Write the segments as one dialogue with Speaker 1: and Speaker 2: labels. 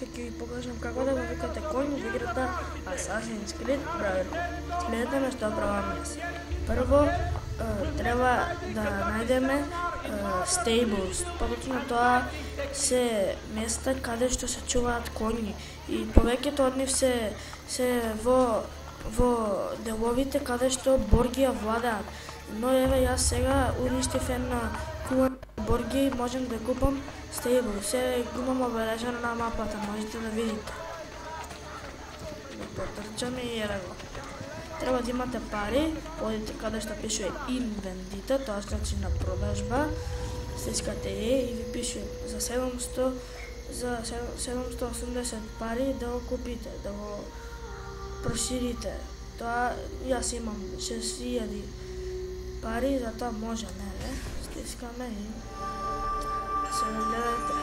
Speaker 1: денеска ќе ви покажам како да го викате коњ во играта Assassin's Creed Brotherhood. Следете ме што правам јас. Прво треба да најдеме stables, поточно тоа се места каде што се чуваат коњи и повеќето од нив се во деловите каде што боргија владеат. Но еве јас сега уништив една кула борги и можем да купам стейбл. Се го имам обележено на мапата, можете да видите. Да потрчаме и еве го. Треба да имате пари, одите каде што пишува инвендита, тоа значи на продажба. Стискате и ви пишува за 780 пари да го купите, да го проширите. Тоа јас имам 6000 пари, затоа можеме, стискаме и сега гледате.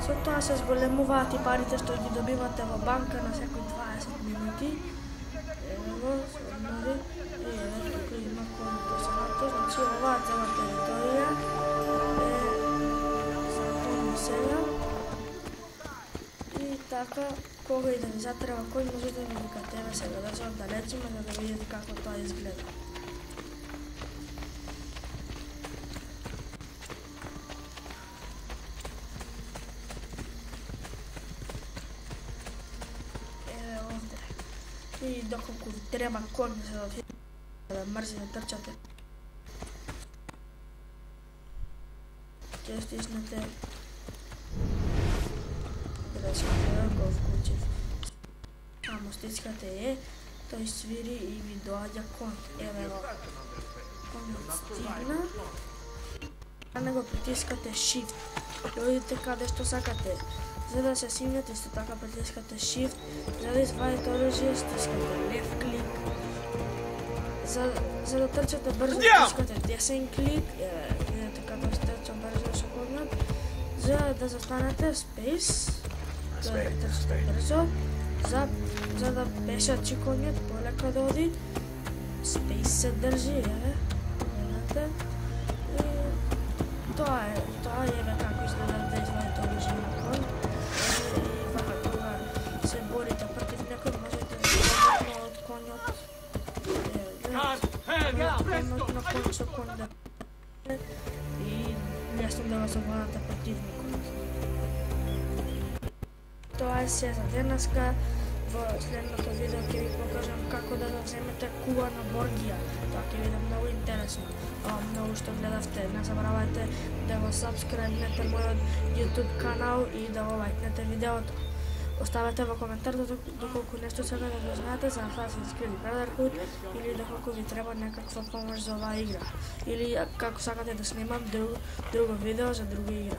Speaker 1: Со тоа се зголемуваат и парите што ги добивате во банка на секои 20 минути. Ево го, се одмори и еве тука има контесанато, значи оваа цела територија е за коњи сега. И така, кога и да ви затреба кој, можете да ми викате, еве сега да се оддалечиме за да видите како тоа изгледа. Еве овде. И доколку ви треба коњ да мрзи да трчате, ќе стиснете го вклучив. Само стискате тој свири и ви доаѓа коњ. Еве го. Коњот стигна. А не го притискате Shift. Дојдете каде што сакате. За да се симнете, исто така притискате Shift. За да извадите оружје, стискате лев клик. За да трчате брзо, стискате десен клик. Видите како трча брзо со коњот. За да застанете Space. Да трчате брзо, за да пешачи коњот полека да оди, Space се држи, еве, гледате, и тоа еве како изгледа да извадите оружје на коњ, и вака кога се борите против некој, можете да излезете од коњот, на коњ со коњ да и лесно да го совладате противникот. Тоа е се за денеска. Во следното видео ќе ви покажам како да вземете кула на боргија. Тоа ќе биде многу интересно. Многу што гледавте. Не забравајте да го сабскрајбнете мојот YouTube канал и да го лајкнете видеото. Оставете во коментар доколку нешто сега да го знаете за Assassin's Creed Brotherhood или доколку ви треба некаква помош за оваа игра. Или како сакате да снимам друго видео за друга игра.